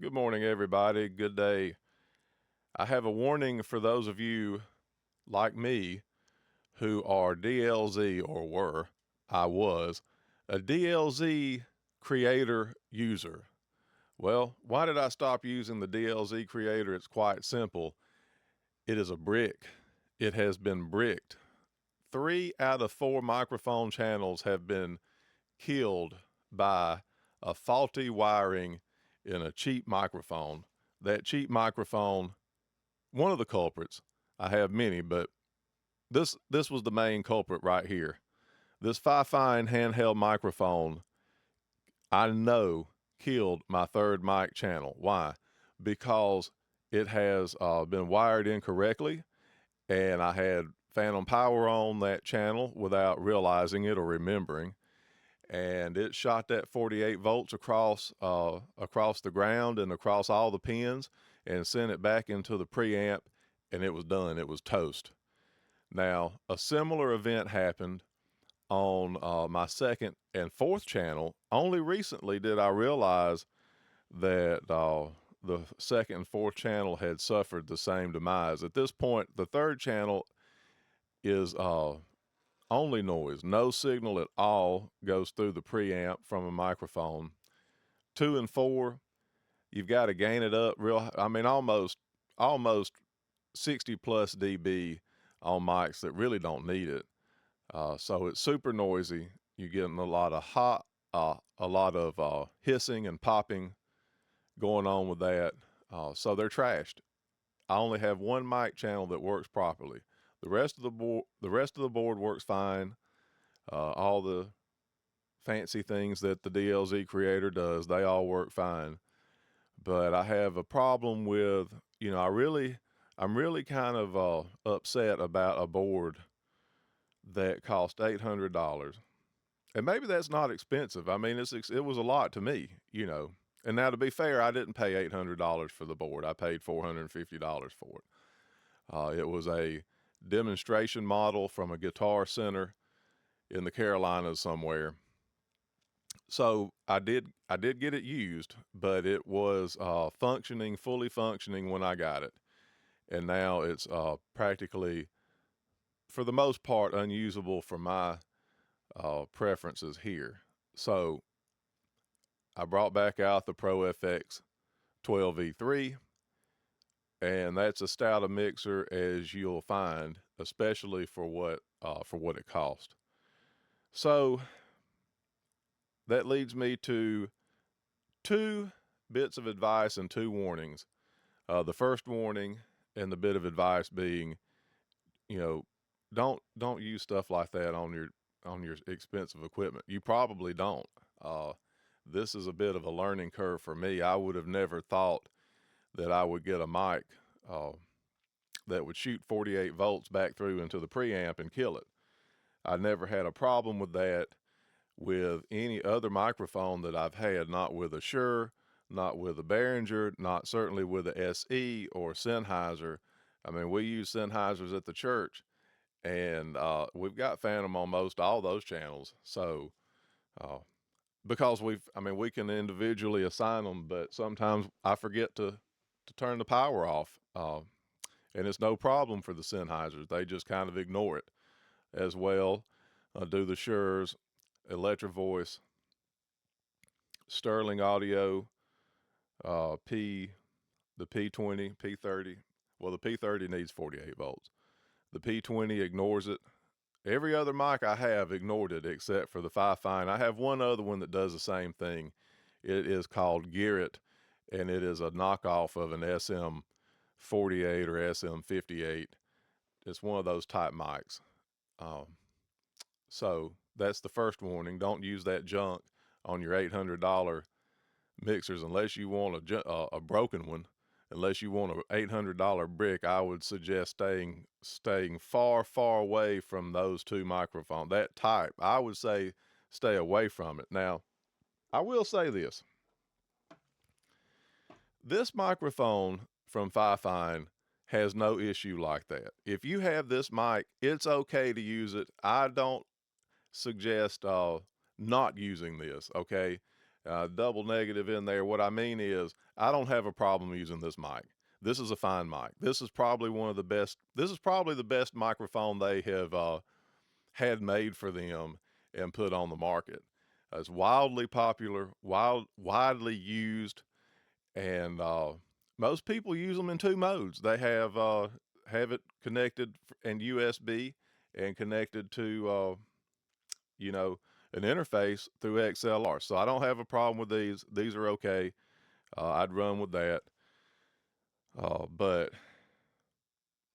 Good morning, everybody. Good day. I have a warning for those of you like me who are DLZ or were, I was, a DLZ creator user. Well, why did I stop using the DLZ creator? It's quite simple. It is a brick. It has been bricked. 3 out of 4 microphone channels have been killed by a faulty wiring in a cheap microphone. That cheap microphone, one of the culprits, I have many, but this was the main culprit right here. This Fifine handheld microphone, I know, killed my third mic channel. Why? Because it has been wired incorrectly, and I had phantom power on that channel without realizing it or remembering, and it shot that 48 volts across the ground and across all the pins and sent it back into the preamp, and it was done. It was toast. Now, a similar event happened on my second and fourth channel. Only recently did I realize that the second and fourth channel had suffered the same demise. At this point, the third channel is only noise. No signal at all goes through the preamp from a microphone. 2 and 4, you've got to gain it up almost 60 plus dB on mics that really don't need it. So it's super noisy. You're getting a lot of hissing and popping going on with that. So they're trashed. I only have one mic channel that works properly. The rest of the board works fine. All the fancy things that the DLZ creator does, they all work fine. But I have a problem with, I'm really kind of upset about a board that cost $800. And maybe that's not expensive. I mean, it was a lot to me. And now, to be fair, I didn't pay $800 for the board. I paid $450 for it. It was a demonstration model from a guitar center in the Carolinas somewhere. So I did get it used, but it was fully functioning when I got it, and now it's practically, for the most part, unusable for my preferences here. So I brought back out the Pro FX 12V3, and that's as stout a mixer as you'll find, especially for what it cost. So that leads me to two bits of advice and two warnings. The first warning and the bit of advice being, you know, don't use stuff like that on your expensive equipment. You probably don't. This is a bit of a learning curve for me. I would have never thought that I would get a mic uh, that would shoot 48 volts back through into the preamp and kill it. I never had a problem with that with any other microphone that I've had, not with a Shure, not with a Behringer, not certainly with a SE or Sennheiser. I mean, we use Sennheisers at the church, and we've got Phantom on most all those channels. So, uh, because we can individually assign them, but sometimes I forget to turn the power off, and it's no problem for the Sennheisers. They just kind of ignore it as well. Do the Shures, Electro Voice, Sterling Audio, P, the P20, P30. Well, the P30 needs 48 volts. The P20 ignores it. Every other mic I have ignored it except for the Fifine. I have one other one that does the same thing. It is called Garrett, and it is a knockoff of an SM48 or SM58. It's one of those type mics. Um, so that's the first warning. Don't use that junk on your $800 mixers unless you want a broken one. Unless you want an $800 brick, I would suggest staying far away from those two microphones. That type, I would say, stay away from it. Now, I will say this: this microphone from Fifine has no issue like that. If you have this mic, it's okay to use it. I don't suggest not using this. Okay, Double negative in there. What I mean is, I don't have a problem using this mic. This is a fine mic. This is probably one of the best. This is probably the best microphone they have had made for them and put on the market. It's wildly popular, widely used, and most people use them in two modes. They have it connected and USB and connected to you know an interface through XLR. So I don't have a problem with these. These are okay. I'd run with that. But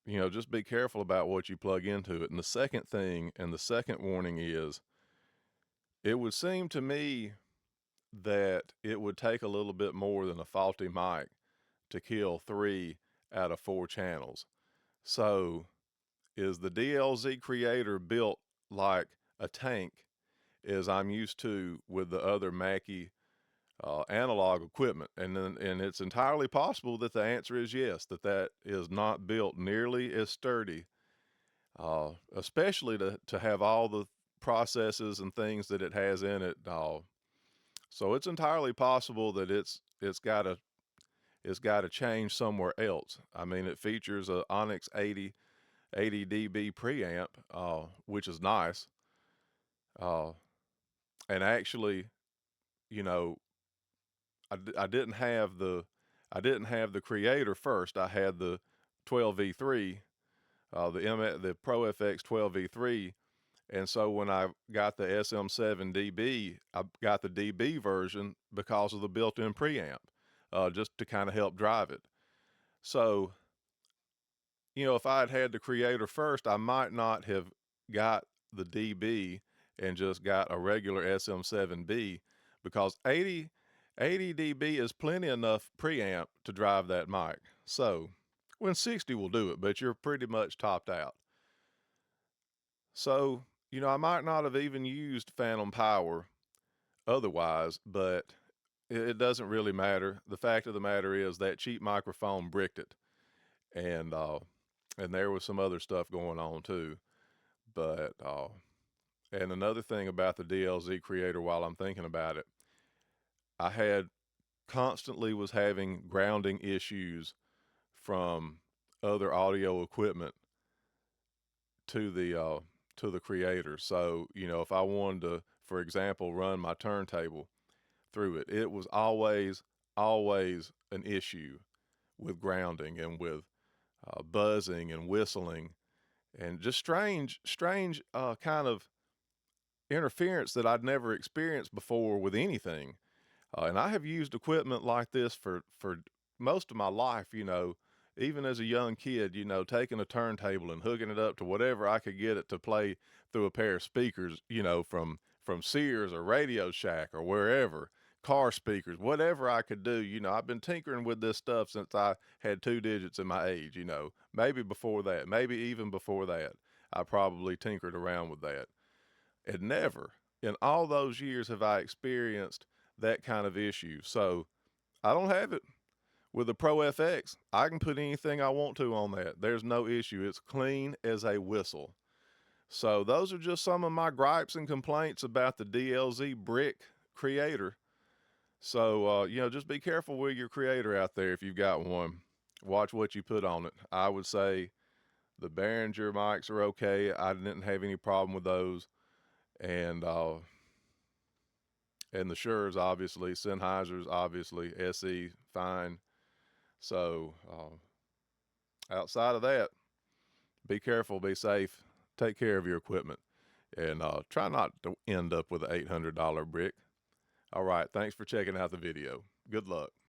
just be careful about what you plug into it. And the second thing, and the second warning is, it would seem to me that it would take a little bit more than a faulty mic to kill 3 out of 4 channels. So, is the DLZ Creator built like a tank, as I'm used to with the other Mackie analog equipment? And it's entirely possible that the answer is yes, that is not built nearly as sturdy, especially to have all the processes and things that it has in it. So it's entirely possible that it's got to change somewhere else. I mean, it features a Onyx 80 dB preamp, which is nice. And actually, you know, I didn't have the Creator first. I had the 12V3, the Pro FX 12V3. And so when I got the SM7DB, I got the DB version because of the built-in preamp, just to kind of help drive it. So, if I had the Creator first, I might not have got the DB and just got a regular SM7B, because 80 dB is plenty enough preamp to drive that mic. So when 60 will do it, but you're pretty much topped out. So, I might not have even used phantom power otherwise, but it doesn't really matter. The fact of the matter is that cheap microphone bricked it. And there was some other stuff going on too. But and another thing about the DLZ Creator, while I'm thinking about it, I constantly was having grounding issues from other audio equipment to the Creator. So, if I wanted to, for example, run my turntable through it, it was always an issue with grounding and with buzzing and whistling and just strange kind of interference that I'd never experienced before with anything. And I have used equipment like this for most of my life, even as a young kid, taking a turntable and hooking it up to whatever I could get it to play through a pair of speakers, from Sears or Radio Shack or wherever, car speakers, whatever I could do. I've been tinkering with this stuff since I had 2 digits in my age, maybe before that, maybe even before that, I probably tinkered around with that. And never in all those years have I experienced that kind of issue. So I don't have it. With the Pro FX, I can put anything I want to on that. There's no issue. It's clean as a whistle. So those are just some of my gripes and complaints about the DLZ Brick Creator. So, just be careful with your Creator out there if you've got one. Watch what you put on it. I would say the Behringer mics are okay. I didn't have any problem with those. And the Shure's, obviously, Sennheiser's, obviously, SE, fine. So, outside of that, be careful, be safe, take care of your equipment, and try not to end up with an $800 brick. All right, thanks for checking out the video. Good luck.